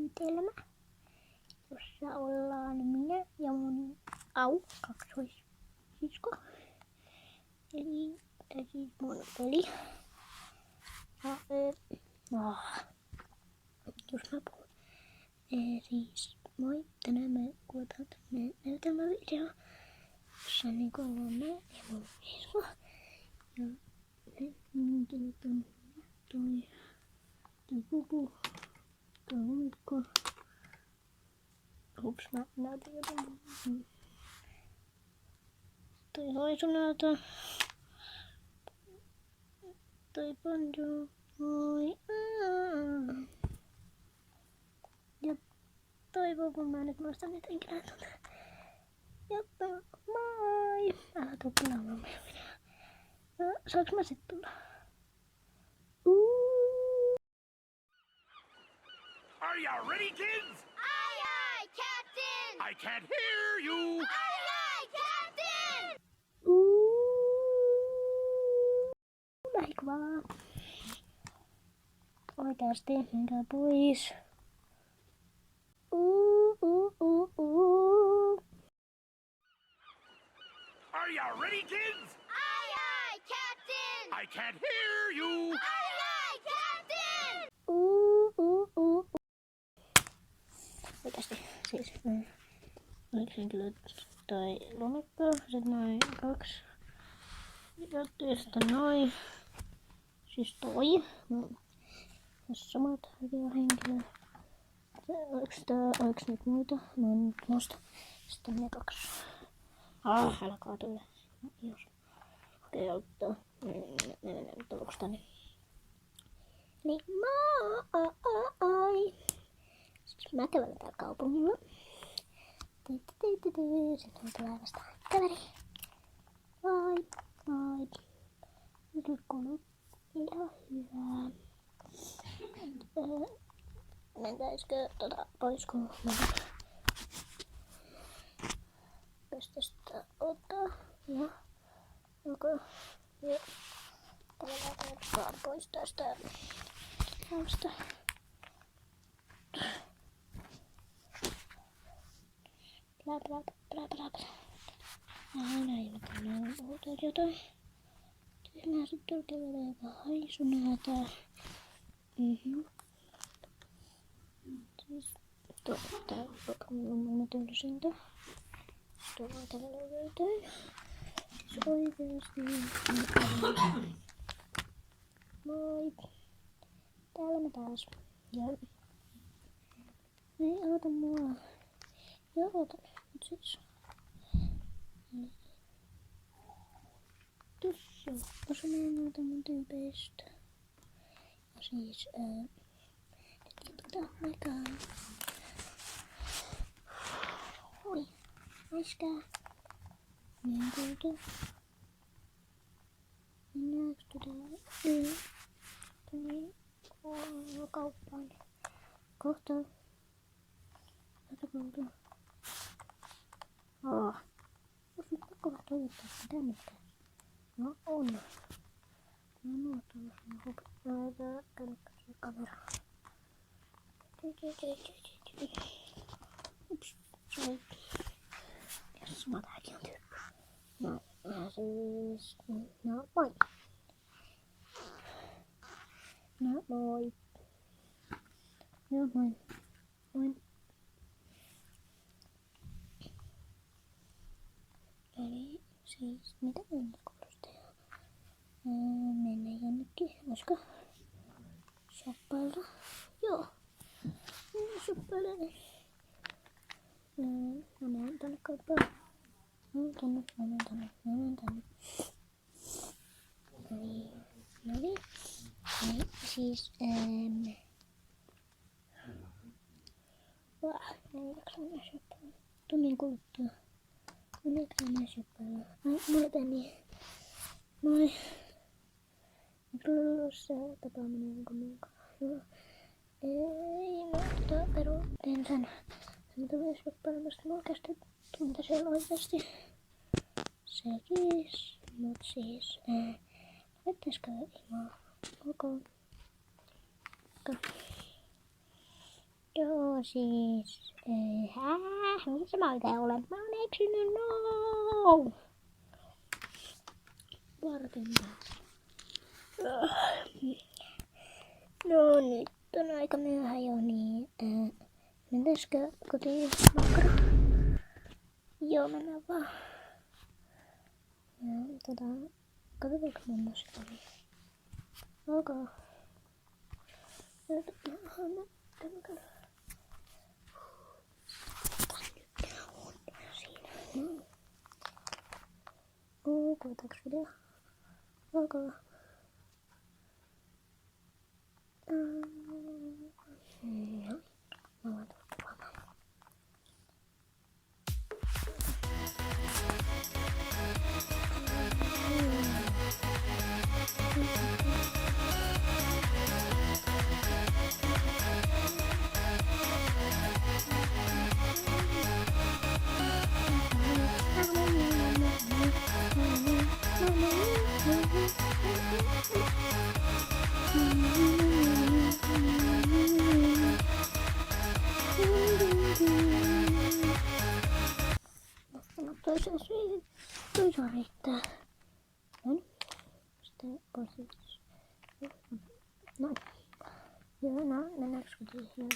suunnitelma, jossa ollaan minä ja mun kaksoissisko. Eli siis mun veli. Jos mä puhun. Siis moi, tänään me kuvataan tämmönen näytelmävideo, jossa niinku ollaan mä ja mun sisko. Ja minkin on toi pupu, toi lumikko. Ups, mä näytän jotain. Toi hoisunauta. Toi Bonjour, moi. Ja toi pupu, mä nyt muista nyt enkä tunne. Ja moi. Älä tuu pilaamaan meidän videoa. Saanko mä sit tulla? Are you ready, kids? Aye, aye, Captain! I can't hear you. Aye, aye, Captain! Lähikuvaa. Oikeasti, menkää pois. Are you ready, kids? Aye, aye, Captain! I can't hear you. Aye, aye, Captain! Oikeasti, siis oliko kyllä toi lumikko, sit noin 2 juttuja, sitten noin. Siis toi. Tässä samat henkilöt. Oiks nyt muita? Mä en nyt muista. Sitten ne 2. Älä kaatu ylös. Jos. Okei, auttaa. Nyt aluksi tänne. Niin moi! Siis mä kävelen täällä kaupungilla. Sitten mun tulee vasta kaveri. Moi! Moi! Nyt kuuluu ihan hyvää. Mentäisikö pois, kun mä pestästä ottaa? Ja onko tällä pois tästä tausta? Bla bla bla bla bla. Aina ilmoittanut puhutaan jotain. Tyhmää sit turkelelee vaan haisunaata. Siis tää on mun tylsintä. Tuo vaan tällä löytää. Siis oikeesti. Moi. Täällä mä taas. Ja ei oota mua. Joo, ootan. Mut siis. Tuossa. Osa mä näytän mun tyypeistä. Ja siis nyt jatketaan aikaa. Oi. Äiskää. Meidän kuultu. Mennäänkö tänne kauppaan? Kohta. Tätä kuultu. Jos nyt pakko vähän toivottaa tänne. No on. Mä en oo tuollaisen hupittaa kännykkäisen kameraa. Ups, sorry. Yes, mä tähänkin on tyyppä. No, siis... No, moi. No, moi. No, moi. Moi. Eli siis, mitä mä nyt kuulostaa? Mennä jonnekin, olisiko? Shoppailla? Joo. Mennä shoppailemaan. Mä menen tänne kauppaan. Mä menen tänne. Noniin. Siis, en jaksa mennä shoppailla. Tunnin kuluttua. En jaksa mennä shoppailla. Moi Penni. Moi. Kyllä se tapaaminen kumminkaan. Joo. Ei, no peruutin sen. Sen tuli shoppailemasta oikeasti tunti siellä oikeasti. Sekis. Mut siis, laittaisko ilmaa? Ok. Joo, siis... Missä mä oikein olen? Mä oon eksynyt, no! Varten taas. No nyt on aika myöhä jo, niin... Mennäisikö kotiin makkara? Joo, mennään vaan. Ja katsotaanko mun musikali. Ok. Nyt mä käyn. Siinä. Kuvataanko video? Ok. Joo. Mä voin tulla kuvaamaan. Toisaan riittää. Noin. Sitten konsultissa. Noin. Joo, no mennäänkö kotiin?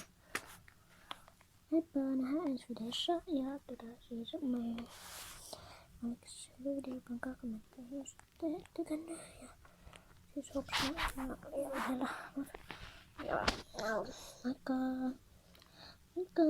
Heippa, nähdään ensi videossa. Ja siis oliko se video, pankaa kommentteja, jos olette tykännyt. Ja siis hopsaa, ja lähellä. Ja moikka! Moikka!